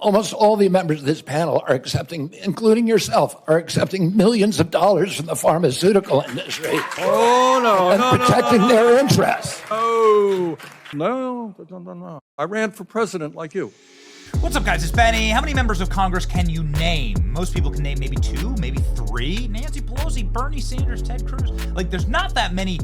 Almost all the members of this panel are accepting, including yourself, are accepting millions of dollars from the pharmaceutical industry. And protecting their interests. No. I ran for president like you. What's up, guys? It's Benny. How many members of Congress can you name? Most people can name maybe 2, maybe 3. Nancy Pelosi, Bernie Sanders, Ted Cruz. Like, there's not that many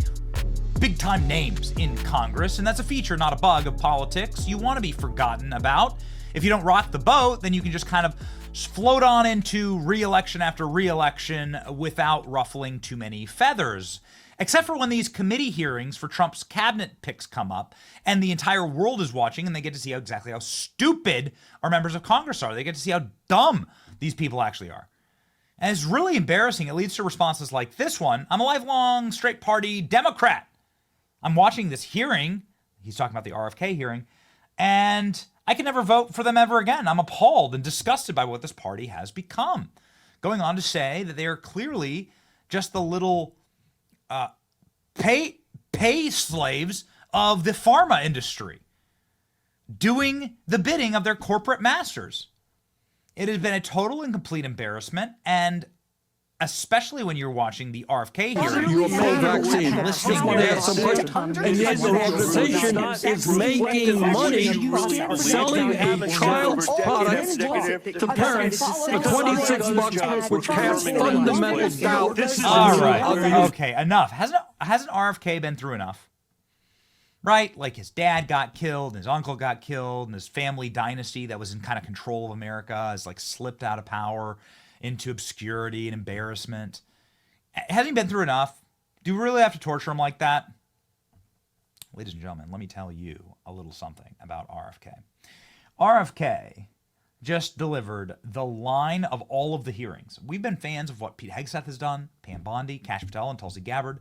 big-time names in Congress, and that's a feature, not a bug of politics. You want to be forgotten about. If you don't rock the boat, then you can just kind of float on into re-election after re-election without ruffling too many feathers. Except for when these committee hearings for Trump's cabinet picks come up and the entire world is watching and they get to see exactly how stupid our members of Congress are. They get to see how dumb these people actually are. And it's really embarrassing. It leads to responses like this one. I'm a lifelong straight party Democrat. I'm watching this hearing. He's talking about the RFK hearing. And I can never vote for them ever again. I'm appalled and disgusted by what this party has become. Going on to say that they are clearly just the little pay slaves of the pharma industry, doing the bidding of their corporate masters. It has been a total and complete embarrassment, and especially when you're watching the RFK hearing. You're pro-vaccine. Listening to this. And yet the organization is making money selling a child's product to parents for $26, which casts fundamental doubt. All right. Okay, enough. Hasn't RFK been through enough? Right? Like his dad got killed, and his uncle got killed, and his family dynasty that was in kind of control of America has like slipped out of power into obscurity and embarrassment. Hasn't he been through enough? Do we really have to torture him like that? Ladies and gentlemen, let me tell you a little something about RFK. RFK just delivered the line of all of the hearings. We've been fans of what Pete Hegseth has done, Pam Bondi, Kash Patel, and Tulsi Gabbard,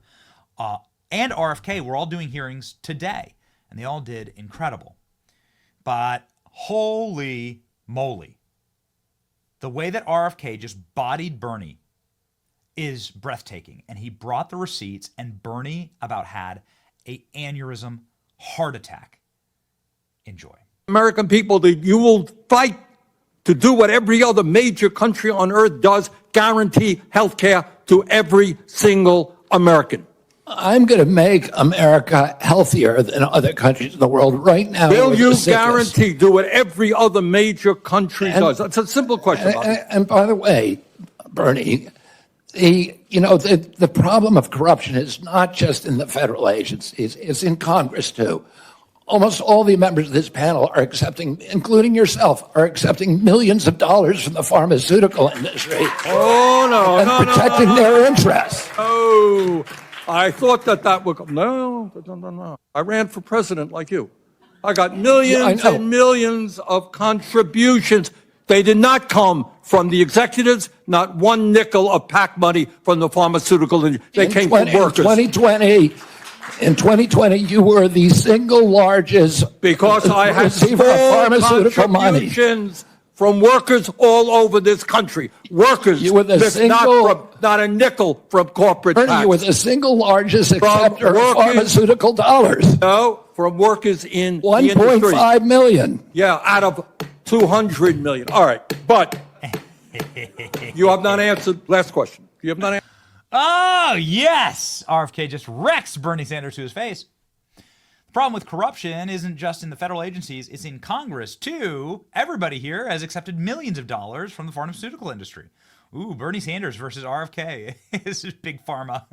and RFK. We're all doing hearings today, and they all did incredible. But holy moly, the way that RFK just bodied Bernie is breathtaking. And he brought the receipts, and Bernie about had an aneurysm heart attack. Enjoy. American people, that you will fight to do what every other major country on earth does, guarantee health care to every single American. I'm going to make America healthier than other countries in the world right now. Will you guarantee do what every other major country does? That's a simple question. And by the way, Bernie, the problem of corruption is not just in the federal agencies; it's in Congress too. Almost all the members of this panel are accepting, including yourself, are accepting millions of dollars from the pharmaceutical industry. And protecting their interests. I thought that would come. No. I ran for president like you. I got millions and millions of contributions. They did not come from the executives, not one nickel of PAC money from the pharmaceutical industry. They came from workers. In 2020, you were the single largest because I had receiver of pharmaceutical money from workers all over this country. Workers, you were the not a nickel from corporate Bernie, tax. you were the single largest acceptor of pharmaceutical dollars. No, from workers in 1.5 million. Yeah, out of 200 million. All right, but you have not answered. Last question. You have not answered. Oh, yes! RFK just wrecks Bernie Sanders to his face. The problem with corruption isn't just in the federal agencies, it's in Congress, too. Everybody here has accepted millions of dollars from the pharmaceutical industry. Ooh, Bernie Sanders versus RFK. This is big pharma.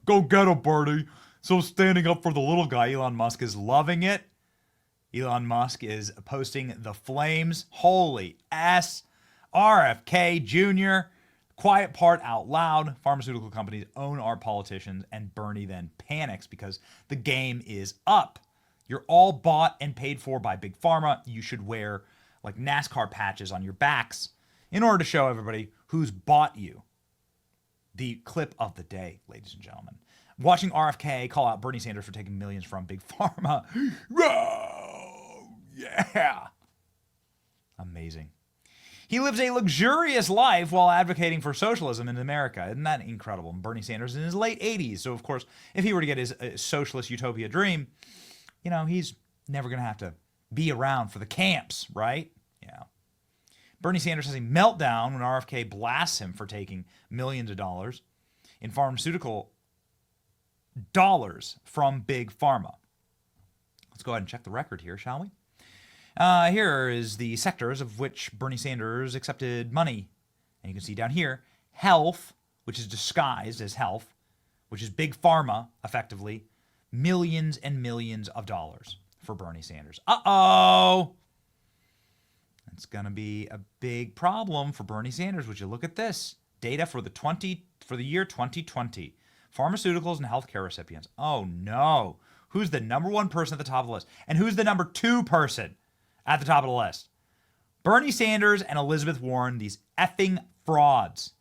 Go get him, Bernie. So standing up for the little guy, Elon Musk is loving it. Elon Musk is posting the flames. Holy S. RFK Jr., quiet part out loud. Pharmaceutical companies own our politicians, and Bernie then panics because the game is up. You're all bought and paid for by Big Pharma. You should wear like NASCAR patches on your backs in order to show everybody who's bought you. The clip of the day, ladies and gentlemen. Watching RFK call out Bernie Sanders for taking millions from Big Pharma. Oh, yeah. Amazing. He lives a luxurious life while advocating for socialism in America. Isn't that incredible? And Bernie Sanders is in his late 80s. So, of course, if he were to get his socialist utopia dream, he's never going to have to be around for the camps, right? Yeah. Bernie Sanders has a meltdown when RFK blasts him for taking millions of dollars in pharmaceutical dollars from Big Pharma. Let's go ahead and check the record here, shall we? Here is the sectors of which Bernie Sanders accepted money. And you can see down here, health, which is disguised as health, which is Big Pharma, effectively, millions and millions of dollars for Bernie Sanders. Uh-oh! It's going to be a big problem for Bernie Sanders. Would you look at this? Data for the year 2020. Pharmaceuticals and healthcare recipients. Oh, no. Who's the number one person at the top of the list? And who's the number two person at the top of the list? Bernie Sanders and Elizabeth Warren, these effing frauds.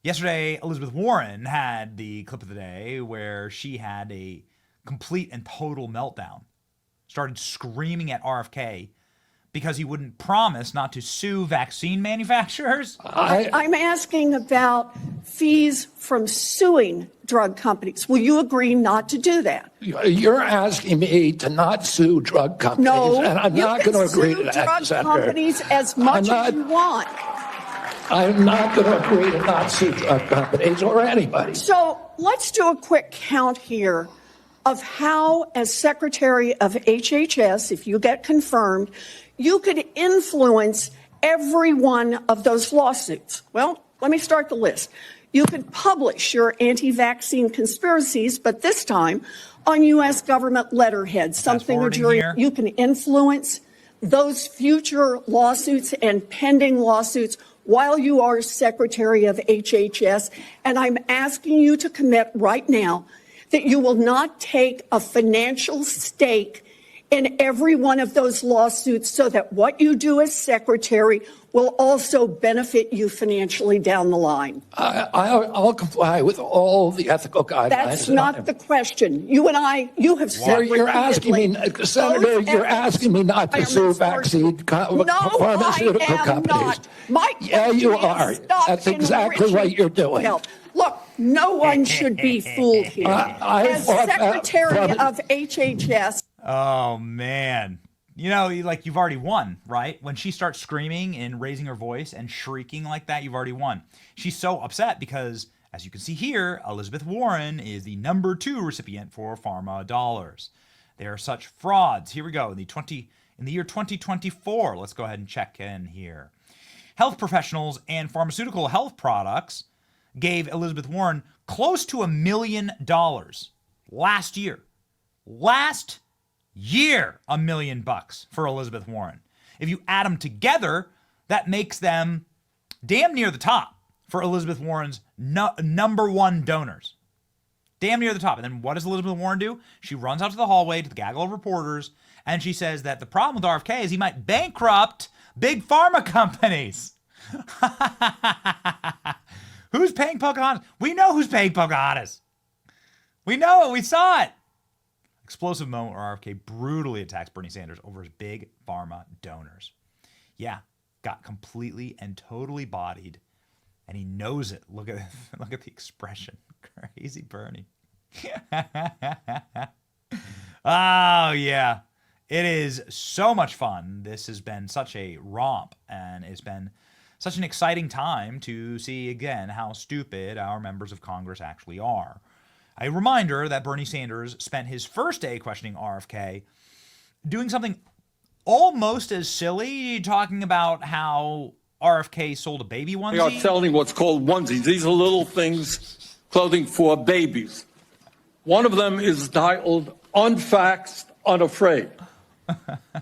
Yesterday, Elizabeth Warren had the clip of the day where she had a complete and total meltdown. Started screaming at RFK because he wouldn't promise not to sue vaccine manufacturers. I'm asking about fees from suing drug companies. Will you agree not to do that? You're asking me to not sue drug companies, No, and I'm not going to agree to that, drug Senator. companies as much as you want. I'm not going to agree to not sue drug companies or anybody. So let's do a quick count here of how, as Secretary of HHS, if you get confirmed, you could influence every one of those lawsuits. Well, let me start the list. You could publish your anti-vaccine conspiracies, but this time on U.S. government letterhead, something a jury. You can influence those future lawsuits and pending lawsuits while you are Secretary of HHS. And I'm asking you to commit right now that you will not take a financial stake in every one of those lawsuits so that what you do as Secretary will also benefit you financially down the line. I'll comply with all the ethical guidelines. That's not the question. You and I, you have said You're asking me, Senator, you're asking me not to sue pharmaceutical companies. Yeah, you are. That's exactly what you're doing. Look, no one should be fooled here. As Secretary of HHS. Oh, man. You know, like you've already won, right? When she starts screaming and raising her voice and shrieking like that, you've already won. She's so upset because, as you can see here, Elizabeth Warren is the number 2 recipient for Pharma dollars. They are such frauds. Here we go. In the year 2024, let's go ahead and check in here. Health professionals and pharmaceutical health products gave Elizabeth Warren close to $1 million last year. $1 million for Elizabeth Warren. If you add them together, that makes them damn near the top for Elizabeth Warren's number 1 donors. Damn near the top. And then what does Elizabeth Warren do? She runs out to the hallway to the gaggle of reporters, and she says that the problem with RFK is he might bankrupt big pharma companies. Who's paying Pocahontas? We know who's paying Pocahontas. We know it. We saw it. Explosive moment where RFK brutally attacks Bernie Sanders over his big pharma donors. Yeah, got completely and totally bodied, and he knows it. Look at the expression. Crazy Bernie. Oh, yeah. It is so much fun. This has been such a romp, and it's been such an exciting time to see, again, how stupid our members of Congress actually are. A reminder that Bernie Sanders spent his first day questioning RFK doing something almost as silly, talking about how RFK sold a baby onesie. They are selling what's called onesies. These are little things, clothing for babies. One of them is titled Unfaxed, Unafraid.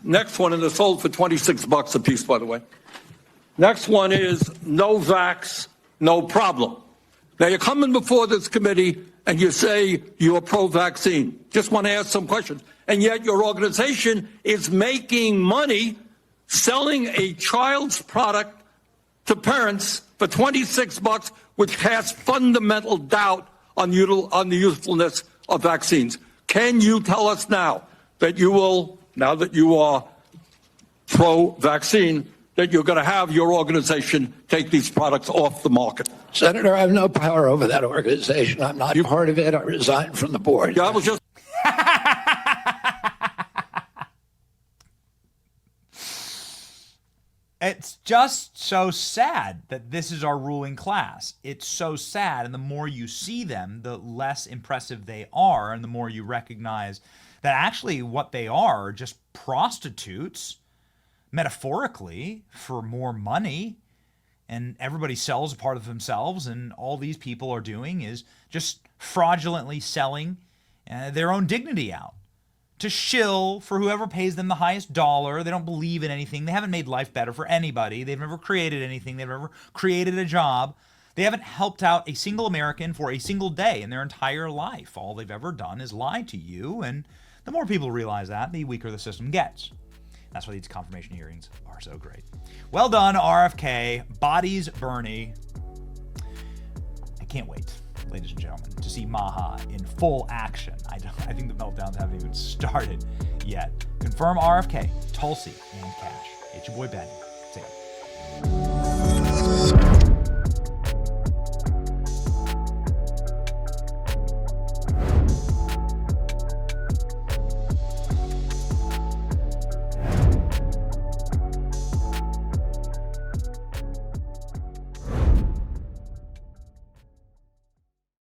Next one, and they're sold for $26 a piece, by the way. Next one is No Vax, No Problem. Now, you're coming before this committee and you say you're pro-vaccine. Just want to ask some questions. And yet your organization is making money selling a child's product to parents for $26, which casts fundamental doubt on the usefulness of vaccines. Can you tell us now that you will, now that you are pro-vaccine, that you're going to have your organization take these products off the market? Senator, I have no power over that organization. I'm not part of it. I resigned from the board. Yeah, I was just... It's just so sad that this is our ruling class. It's so sad. And the more you see them, the less impressive they are. And the more you recognize that actually what they are just prostitutes, metaphorically, for more money. And everybody sells a part of themselves. And all these people are doing is just fraudulently selling their own dignity out to shill for whoever pays them the highest dollar. They don't believe in anything. They haven't made life better for anybody. They've never created anything. They've never created a job. They haven't helped out a single American for a single day in their entire life. All they've ever done is lie to you. And the more people realize that, the weaker the system gets. That's why these confirmation hearings are so great. Well done, RFK. Bodies Bernie. I can't wait, ladies and gentlemen, to see Maha in full action. I think the meltdowns haven't even started yet. Confirm RFK, Tulsi, and Cash. It's your boy Benny. See ya.